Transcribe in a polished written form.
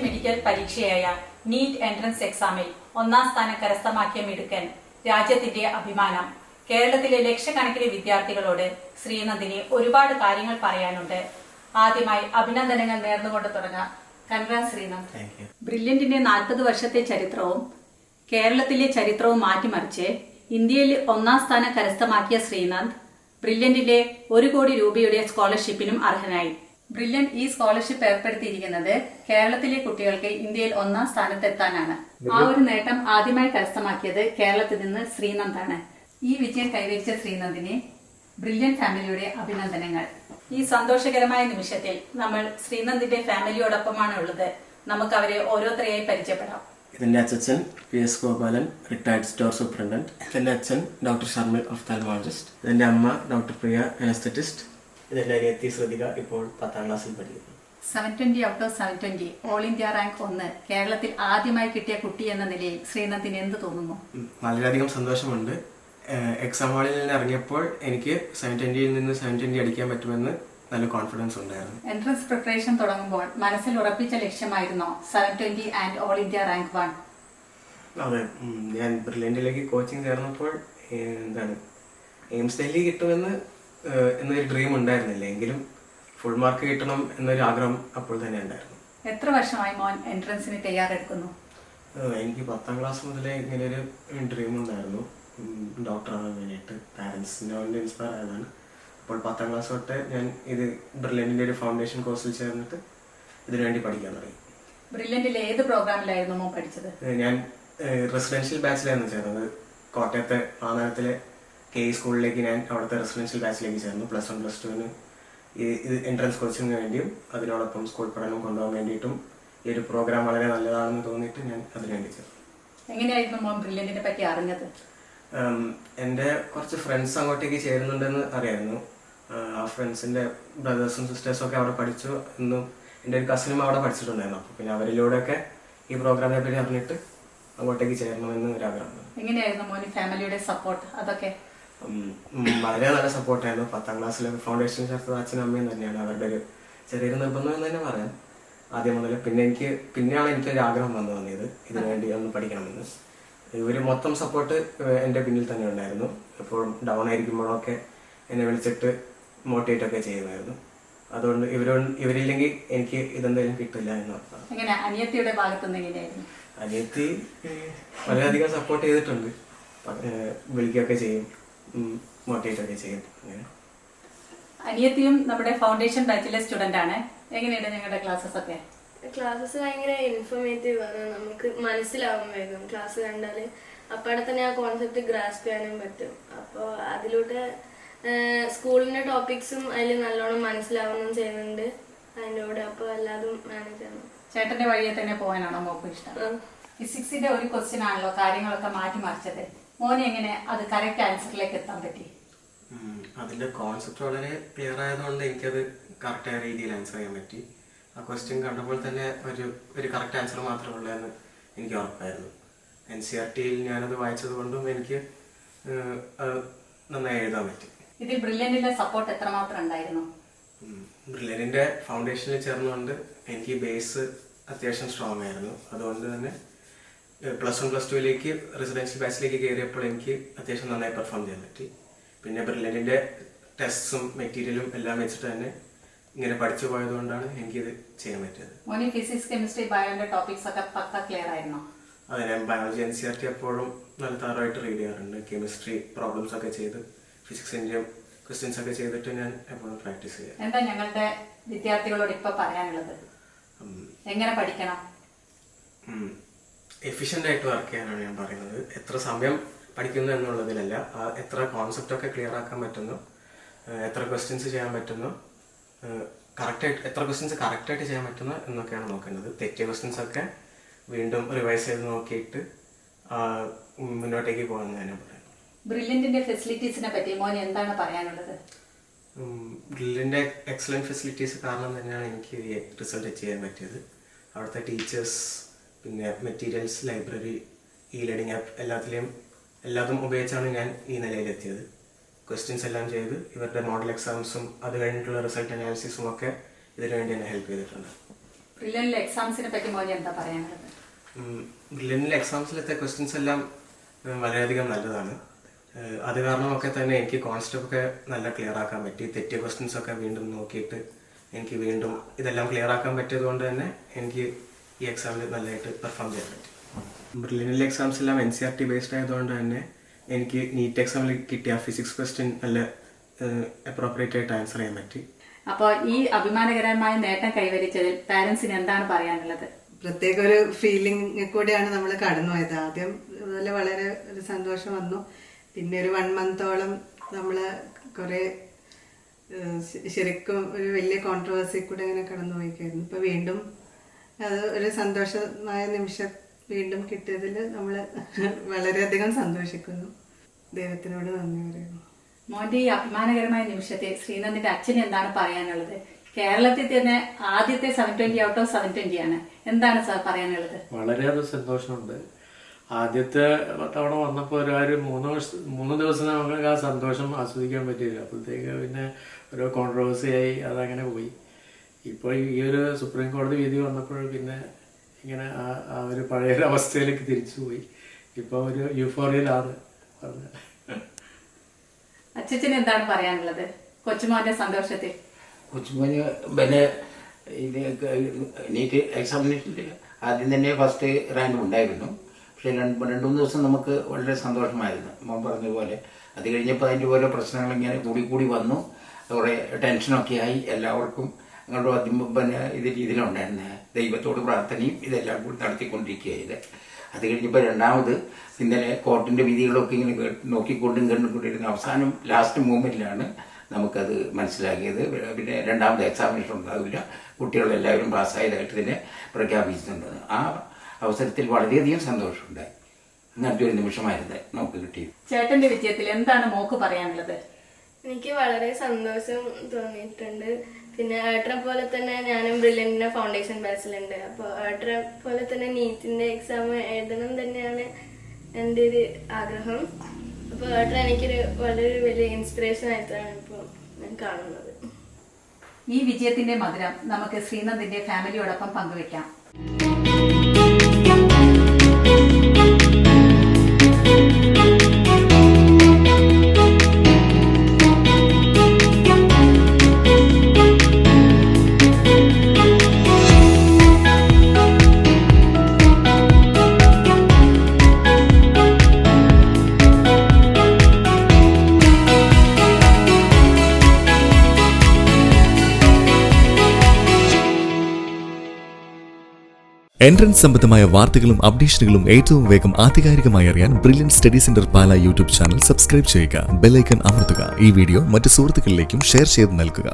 Medical പരീക്ഷയായ NEET entrance എക്സാമിൽ ഒന്നാം സ്ഥാനം കരസ്ഥമാക്കിയ മിടുക്കൻ രാജ്യത്തിന്റെ അഭിമാനം. കേരളത്തിലെ ലക്ഷക്കണക്കിന് വിദ്യാർത്ഥികളോട് ശ്രീനന്ദിന് ഒരുപാട് കാര്യങ്ങൾ പറയാനുണ്ട്. ആദ്യമായി അഭിനന്ദനങ്ങൾ നേർന്നുകൊണ്ട് തുടങ്ങാം. കൺഗ്രാറ്റ്സ് ശ്രീനന്ദ്. ബ്രില്യന്റിന്റെ 40 വർഷത്തെ ചരിത്രവും കേരളത്തിലെ ചരിത്രവും മാറ്റിമറിച്ച് ഇന്ത്യയിൽ ഒന്നാം സ്ഥാനം കരസ്ഥമാക്കിയ ശ്രീനന്ദ് ബ്രില്യന്റിലെ 1 കോടി രൂപയുടെ സ്കോളർഷിപ്പിനും അർഹനായി. ബ്രില്യന്റ് ഈ സ്കോളർഷിപ്പ് ഏർപ്പെടുത്തിയിരിക്കുന്നത് കേരളത്തിലെ കുട്ടികൾക്ക് ഇന്ത്യയിൽ ഒന്നാം സ്ഥാനത്തെത്താനാണ്. ആ ഒരു നേട്ടം ആദ്യമായി കരസ്ഥമാക്കിയത് കേരളത്തിൽ നിന്ന് ശ്രീനന്ദാണ്. ഈ വിജയം കൈവരിച്ച ശ്രീനന്ദിനെ ബ്രില്യന്റ് ഫാമിലിയുടെ അഭിനന്ദനങ്ങൾ. ഈ സന്തോഷകരമായ നിമിഷത്തിൽ നമ്മൾ ശ്രീനന്ദിന്റെ ഫാമിലിയോടൊപ്പമാണ് ഉള്ളത്. നമുക്ക് അവരെ ഓരോരുത്തരെയായി പരിചയപ്പെടാം. ഇതിന്റെ അച്ഛൻ PS Gopalan, retired store superintendent. ഇതിന്റെ അച്ഛൻ ഡോക്ടർ ഷർമിൽ, ഒഫ്താൽമോളജിസ്റ്റ്. ഇതിന്റെ അമ്മ ഡോക്ടർ പ്രിയ, അനസ്തറ്റിസ്റ്റ്. ഇതിന്റെ അനിയത്തി ശ്രുതിക, ഇപ്പോൾ 10ാം ക്ലാസ്സിൽ പഠിക്കുന്നു. 720 out of 720 all India rank 1 കേരളത്തിൽ ആദ്യമായി കിട്ടിയ കുട്ടി എന്ന നിലയിൽ ശ്രീനന്ദിന് എന്ത് തോന്നുന്നു? വളരെയധികം സന്തോഷമുണ്ട്. എക്സാം ഹാളിൽ നിന്ന് ഇറങ്ങിയപ്പോൾ എനിക്ക് 720യിൽ നിന്ന് 720 അടിക്കാൻ പറ്റുമെന്ന് നല്ല കോൺഫിഡൻസ് ഉണ്ടായിരുന്നു. എൻട്രൻസ് പ്രിപ്പറേഷൻ തുടങ്ങുമ്പോൾ മനസ്സിൽ ഉറപ്പിച്ച ലക്ഷ്യമായിരുന്നോ 720 ആൻഡ് ഓൾ ഇന്ത്യ റാങ്ക് 1? അതെ, ഞാൻ ബ്രില്യന്റിലേക്ക് കോച്ചിങ് ചേർന്നപ്പോൾ എയിംസ് ഡൽഹി കിട്ടുമെന്ന് എന്നൊരു ഡ്രീം ഉണ്ടായിരുന്നില്ല. എങ്കിലും ഫുൾ മാർക്ക് കിട്ടണം എന്നൊരു ആഗ്രഹം അപ്പോൾ തന്നെ ഉണ്ടായിരുന്നു. എത്ര വർഷമായി മോൻ എൻട്രൻസിന് തയ്യാറെടുക്കുന്നു? എനിക്ക് 10ാം ക്ലാസ് മുതലേ ഇങ്ങനെ ഒരു ഡ്രീം ഉണ്ടായിരുന്നു, ഡോക്ടർ ആവാൻ വേണ്ടിയിട്ട്. പാരൻസിനെ കൊണ്ട് ഇൻസ്പയർ ആയതാണ്. അപ്പോൾ 10ാം ക്ലാസ് തൊട്ട് ഞാൻ ഇത് ബ്രില്യന്റിന്റെ ഒരു ഫൗണ്ടേഷൻ കോഴ്സിൽ ചേർന്നിട്ട് ഇതിനു വേണ്ടി പഠിക്കാൻ തുടങ്ങി. ബ്രില്യന്റിലെ ഏത് പ്രോഗ്രാമിലായിരുന്നു മോൻ പഠിച്ചത്? ഞാൻ റെസിഡൻഷ്യൽ ബാച്ചിലായിരുന്നു ചേർന്നത്. കോട്ടയത്തെ ആനഗരത്തിലെ KE സ്കൂളിലേക്ക് ഞാൻ അവിടുത്തെ റെസിഡൻഷ്യൽ ബാച്ചിലേക്ക് ചേർന്നു. +1 +2 ഇത് എൻട്രൻസ് കോച്ചിങ്ങിന് വേണ്ടിയും അതിനോടൊപ്പം സ്കൂൾ പഠനം കൊണ്ടുപോകാൻ വേണ്ടിയിട്ടും ഈ ഒരു പ്രോഗ്രാം വളരെ നല്ലതാണെന്ന് തോന്നിയിട്ട് ഞാൻ അതിനുവേണ്ടി ചേർന്നു. എങ്ങനെയായിരുന്നു മോൻ ബ്രില്യന്റിനെ പറ്റി അറിഞ്ഞത്? എൻ്റെ കുറച്ച് ഫ്രണ്ട്സ് അങ്ങോട്ടേക്ക് ചേരുന്നുണ്ടെന്ന് അറിയായിരുന്നു. ആ ഫ്രണ്ട്സിൻ്റെ ബ്രദേഴ്സും സിസ്റ്റേഴ്സും ഒക്കെ അവിടെ പഠിച്ചു എന്നും എൻ്റെ ഒരു കസിനും അവിടെ പഠിച്ചിട്ടുണ്ടായിരുന്നു. അപ്പോൾ പിന്നെ അവരിലൂടെയൊക്കെ ഈ പ്രോഗ്രാമിനെ പറ്റി അറിഞ്ഞിട്ട് അങ്ങോട്ടേക്ക് ചേരണമെന്ന് ഒരു ആഗ്രഹം. എങ്ങനെയായിരുന്നു മോന് ഫാമിലിയുടെ സപ്പോർട്ട്? അതൊക്കെ വളരെ നല്ല സപ്പോർട്ടായിരുന്നു. 10ാം ക്ലാസ്സിലെ ഫൗണ്ടേഷൻ ചേർത്തത് അച്ഛനും അമ്മയും തന്നെയാണ്. അവരുടെ ഒരു ചെറിയൊരു നിർബന്ധം എന്ന് തന്നെ പറയാം ആദ്യം മുതൽ. പിന്നെയാണ് എനിക്കൊരു ആഗ്രഹം വന്നു തോന്നിയത് ഇതിനു വേണ്ടി ഒന്ന് പഠിക്കണമെന്ന്. ഇവർ മൊത്തം സപ്പോർട്ട് എൻ്റെ പിന്നിൽ തന്നെ ഉണ്ടായിരുന്നു. എപ്പോഴും ഡൗൺ ആയിരിക്കുമ്പോഴൊക്കെ എന്നെ വിളിച്ചിട്ട് മോട്ടിവേറ്റ് ഒക്കെ ചെയ്യുമായിരുന്നു. അതുകൊണ്ട് ഇവരില്ലെങ്കിൽ എനിക്ക് ഇതെന്തായാലും കിട്ടില്ല എന്ന് അർത്ഥം. അനിയത്തിയുടെ ഭാഗത്തുനിന്ന് എങ്ങനെയായിരുന്നു? അനിയത്തി വളരെയധികം സപ്പോർട്ട് ചെയ്തിട്ടുണ്ട്. വിളിക്കുകയൊക്കെ ചെയ്യും, മോട്ടിവേറ്റ് ഒക്കെ ചെയ്യും. അങ്ങനെ അനിയത്തിയും നമ്മുടെ ഫൗണ്ടേഷൻ ബാച്ചിലെ സ്റ്റുഡന്റ് ആണ്. എങ്ങനെയാണ് ഞങ്ങളുടെ ക്ലാസ്സസ് ഒക്കെ? ക്ലാസ്സസ് ഭയങ്കര ഇൻഫോർമേറ്റീവ് ആണ്. നമുക്ക് മനസ്സിലാവും വേഗം ക്ലാസ് കണ്ടാൽ. അപ്പോഴെ തന്നെ ആ കോൺസെപ്റ്റ് ഗ്രാസ്പ് ചെയ്യാനും പറ്റും. അപ്പോൾ അതിലൂടെ സ്കൂളിന്റെ ടോപ്പിക്സും അതിൽ നല്ലോണം മനസ്സിലാവുകയും ചെയ്യുന്നുണ്ട് അതിൻ്റെ കൂടെ. അപ്പോൾ എല്ലാതും മാനേജ് ചെയ്യണം. ചേട്ടന്റെ വഴിയെ തന്നെ പോകാനാണോ മോക്കും ഇഷ്ടം? ഫിസിക്സിന്റെ ഒരു ക്വസ്റ്റ്യൻ ആണല്ലോ കാര്യങ്ങളൊക്കെ മാറ്റിമറിച്ചത്. മോനെ എങ്ങനെ അത് കറക്റ്റ് ആൻസറിലേക്ക് എത്താൻ പറ്റി? അതിന്റെ കോൺസെപ്റ്റ് വളരെ ക്ലിയർ ആയതുകൊണ്ട് എനിക്കത് കറക്റ്റായ രീതിയിൽ ആൻസർ ചെയ്യാൻ പറ്റി. ആ ക്വസ്റ്റ്യൻ കണ്ടപ്പോൾ തന്നെ ഒരു കറക്റ്റ് ആൻസർ മാത്രമേ ഉള്ളൂ എന്ന് എനിക്ക് ഉറപ്പായിരുന്നു. NCERTയിൽ ഞാനത് വായിച്ചത് കൊണ്ടും എനിക്ക് നന്നായി എഴുതാൻ പറ്റി. ഇതിൽ ബ്രില്യന്റിന്റെ സപ്പോർട്ട് എത്രമാത്രം ഉണ്ടായിരുന്നു? ബ്രില്യന്റിന്റെ ഫൗണ്ടേഷനിൽ ചേർന്നുകൊണ്ട് എനിക്ക് ബേസ് അത്യാവശ്യം സ്ട്രോങ് ആയിരുന്നു. അതുകൊണ്ട് തന്നെ +1 +2ലേക്ക് റെസിഡൻഷ്യൽ ബാച്ചിലേക്ക് കയറിയപ്പോൾ എനിക്ക് അത്യാവശ്യം നന്നായി പെർഫോം ചെയ്യാൻ പറ്റി. പിന്നെ ബ്രില്യന്റിന്റെ ടെസ്റ്റും മെറ്റീരിയലും എല്ലാം വെച്ചിട്ട് തന്നെ ഇങ്ങനെ പഠിച്ചു പോയതുകൊണ്ടാണ് എനിക്കിത് ചെയ്യാൻ പറ്റിയത്. ഫിസിക്സ്, കെമിസ്ട്രി, ബയോന്റെ ടോപ്പിക്സ് ഒക്കെ പക്ക ക്ലിയർ ആയിരുന്നോ? അതെ, ഞാൻ ബയോളജി NCERT എപ്പോഴും നല്ല താരമായിട്ട് റീഡ് ചെയ്യാറുണ്ട്. കെമിസ്ട്രി പ്രോബ്ലംസ് ഒക്കെ ചെയ്ത് ഫിസിക്സിന്റെ ക്വസ്റ്റ്യൻസ് ഒക്കെ ചെയ്തിട്ട് ഞാൻ എപ്പോഴും പ്രാക്ടീസ് ചെയ്യാം. എന്താ ഞങ്ങളുടെ വിദ്യാർത്ഥികളോട് ഇപ്പൊ പറയാനുള്ളത്? എങ്ങനെ പഠിക്കണം? എഫിഷ്യന്റ് ആയിട്ട് വർക്ക് ചെയ്യാനാണ് ഞാൻ പറയുന്നത്. എത്ര സമയം പഠിക്കുന്നു എന്നുള്ളതിലല്ല, എത്ര കോൺസെപ്റ്റ് ഒക്കെ ക്ലിയർ ആക്കാൻ പറ്റുന്നു, എത്ര ക്വസ്റ്റ്യൻസ് ചെയ്യാൻ പറ്റുന്നു, എത്ര ക്വസ്റ്റ്യൻസ് കറക്റ്റായിട്ട് ചെയ്യാൻ പറ്റുന്നു എന്നൊക്കെയാണ് നോക്കേണ്ടത്. തെറ്റിയ ക്വസ്റ്റ്യൻസ് ഒക്കെ വീണ്ടും റിവൈസ് ചെയ്ത് നോക്കിയിട്ട് മുന്നോട്ടേക്ക് പോകാമെന്ന് ഞാൻ പറയുന്നു. ബ്രില്യന്റിന്റെ ഫെസിലിറ്റീസിനെ പറ്റി മോൻ എന്താണ് പറയാനുള്ളത്? ബ്രില്യന്റിന്റെ എക്സലന്റ് ഫെസിലിറ്റീസ് കാരണം തന്നെയാണ് എനിക്ക് ഈ റിസൾട്ട് ചെയ്യാൻ പറ്റിയത്. അവിടുത്തെ ടീച്ചേഴ്സ്, പിന്നെ മെറ്റീരിയൽസ്, ലൈബ്രറി, ലേണിംഗ് ആപ്പ് എല്ലാതും ഉപയോഗിച്ചാണ് ഞാൻ ഈ നിലയിലെത്തിയത്. ക്വസ്റ്റ്യൻസ് എല്ലാം ചെയ്ത് ഇവരുടെ മോഡൽ എക്സാംസും അത് കഴിഞ്ഞിട്ടുള്ള റിസൾട്ട് അനാലിസിസും ഒക്കെ ഇതിനു വേണ്ടി എന്നെ ഹെൽപ്പ് ചെയ്തിട്ടുണ്ട്. ബ്രില്യൻ്റ് എക്സാംസിനെ പറ്റി മോനെ എന്താ പറയാനുള്ളത്? ബ്രില്യൻ്റിലെ എക്സാംസിലത്തെ ക്വസ്റ്റ്യൻസ് എല്ലാം വളരെയധികം നല്ലതാണ്. അത് കാരണമൊക്കെ തന്നെ എനിക്ക് കോൺസെപ്റ്റ് ഒക്കെ നല്ല ക്ലിയർ ആക്കാൻ പറ്റി. തെറ്റിയ ക്വസ്റ്റ്യൻസ് ഒക്കെ വീണ്ടും നോക്കിയിട്ട് എനിക്ക് വീണ്ടും ഇതെല്ലാം ക്ലിയർ ആക്കാൻ പറ്റിയത് കൊണ്ട് തന്നെ എനിക്ക് ഈ എക്സാമിൽ നല്ലതായിട്ട് പെർഫോം ചെയ്യാൻ പറ്റി. ബ്രില്യൻ്റിലെ എക്സാംസ് എല്ലാം NCERT ബേസ്ഡ് ആയതുകൊണ്ട് തന്നെ എനിക്ക് നീറ്റ് എക്സാമിൽ കിട്ടിയ ഫിസിക്സ് ക്വസ്റ്റ്യൻ നല്ല അപ്രോപ്രിയേറ്റ് ആയിട്ട് ആൻസർ ചെയ്യാൻ പറ്റി. അപ്പോൾ ഈ അഭിമാനകരമായ നേട്ടം കൈവരിച്ചതിൽ പാരൻസിന് എന്താണ് പറയാനുള്ളത്? പ്രത്യേക ഒരു ഫീലിംഗ് കൂടെയാണ് നമ്മൾ കടന്നുപോയത്. ആദ്യം അതുപോലെ വളരെ ഒരു സന്തോഷം വന്നു. പിന്നെ ഒരു 1 മന്തോളം നമ്മൾ കുറേ ശരിക്കും ഒരു വലിയ കോൺട്രവേഴ്സി കൂടെ ഇങ്ങനെ കടന്നു പോയിക്കായിരുന്നു. ഇപ്പോൾ വീണ്ടും അത് ഒരു സന്തോഷമായ നിമിഷം വീണ്ടും കിട്ടിയതിൽ നമ്മൾ വളരെയധികം സന്തോഷിക്കുന്നു. ദൈവത്തിനോട് നന്ദി പറയുന്നു. മോന്റെ ഈ അഭിമാനകരമായ നിമിഷത്തെ ശ്രീനന്ദിന്റെ അച്ഛന് എന്താണ് പറയാനുള്ളത്? കേരളത്തിൽ തന്നെ ആദ്യത്തെ 720 ഔട്ട് ഓഫ് 720 ആണ്. എന്താണ് സാർ പറയാനുള്ളത്? വളരെയേറെ സന്തോഷമുണ്ട്. ആദ്യത്തെ തവണ വന്നപ്പോൾ ഒരു 3 ദിവസം നമുക്ക് ആ സന്തോഷം ആസ്വദിക്കാൻ പറ്റിയില്ല. അപ്പോഴത്തേക്ക് പിന്നെ ഓരോ കോൺട്രവേഴ്സിയായി അതങ്ങനെ പോയി. ഇപ്പോൾ ഈ ഒരു സുപ്രീം കോടതി വിധി വന്നപ്പോൾ പിന്നെ ഇങ്ങനെ ആ ഒരു പഴയൊരു അവസ്ഥയിലേക്ക് തിരിച്ചു പോയി. ഇപ്പോൾ ഒരു യൂഫോറിയയിലാണ് പറഞ്ഞത്. അച്ഛന് എന്താണ് പറയാനുള്ളത് കൊച്ചുമോന്റെ സന്തോഷത്തിൽ? കൊച്ചുമോന് പിന്നെ ഇത് നീറ്റ് എക്സാമിനേഷനിൽ ആദ്യം തന്നെ ഫസ്റ്റ് റാങ്ക് ഉണ്ടായിരുന്നു. പക്ഷേ 2-3 ദിവസം നമുക്ക് വളരെ സന്തോഷമായിരുന്നു, മോൻ പറഞ്ഞതുപോലെ. അത് കഴിഞ്ഞപ്പോൾ അതിൻ്റെ ഓരോ പ്രശ്നങ്ങൾ ഇങ്ങനെ കൂടി വന്നു. കുറേ ടെൻഷനൊക്കെ ആയി. എല്ലാവർക്കും അങ്ങോട്ട് പിന്നെ ഇത് രീതിയിലുണ്ടായിരുന്നത് ദൈവത്തോട് പ്രാർത്ഥനയും ഇതെല്ലാം കൂടി നടത്തിക്കൊണ്ടിരിക്കുകയായത്. അത് കഴിഞ്ഞപ്പോൾ രണ്ടാമത് ഇന്നലെ കോർട്ടിൻ്റെ വിധികളൊക്കെ ഇങ്ങനെ നോക്കിക്കൊണ്ടും കണ്ടുകൊണ്ടിരുന്ന അവസാനം ലാസ്റ്റ് മൂമെൻറ്റിലാണ് നമുക്കത് മനസ്സിലാക്കിയത്. പിന്നെ രണ്ടാമത് എക്സാമിനേഷൻ ഉണ്ടാവില്ല, കുട്ടികളെല്ലാവരും പാസ്സായതായിട്ട് തന്നെ പ്രഖ്യാപിച്ചിട്ടുണ്ട്. ആ അവസരത്തിൽ വളരെയധികം സന്തോഷമുണ്ടായി. അങ്ങനത്തെ ഒരു നിമിഷമായിരുന്നു നമുക്ക് കിട്ടിയത്. ചേട്ടന്റെ വിജയത്തിൽ എന്താണ് മോക്ക് പറയാനുള്ളത്? എനിക്ക് വളരെ സന്തോഷം തോന്നിയിട്ടുണ്ട്. പിന്നെ ഏട്ടനെ പോലെ തന്നെ ഞാനും ബ്രില്യന്റിന്റെ ഫൗണ്ടേഷൻ ബാച്ചിലുണ്ട്. അപ്പോൾ ഏട്ടനെ പോലെ തന്നെ നീറ്റിന്റെ എക്സാം എഴുതണം തന്നെയാണ് എൻ്റെ ഒരു ആഗ്രഹം. അപ്പോൾ ഏട്ടൻ എനിക്കൊരു വളരെ വലിയ ഇൻസ്പിറേഷൻ ആയിട്ടാണ് ഇപ്പോൾ ഞാൻ കാണുന്നത്. ഈ വിജയത്തിന്റെ മധുരം നമുക്ക് ശ്രീനന്ദിന്റെ ഫാമിലിയോടൊപ്പം പങ്കുവെക്കാം. എൻട്രൻസ് സംബന്ധമായ വാർത്തകളും അപ്ഡേഷനുകളും ഏറ്റവും വേഗം ആധികാരികമായി അറിയാൻ ബ്രില്യന്റ് സ്റ്റഡി സെന്റർ പാല യൂട്യൂബ് ചാനൽ സബ്സ്ക്രൈബ് ചെയ്യുക. ബെൽ ഐക്കൺ അമർത്തുക. ഈ വീഡിയോ മറ്റു സുഹൃത്തുക്കളിലേക്കും ഷെയർ ചെയ്ത് നൽകുക.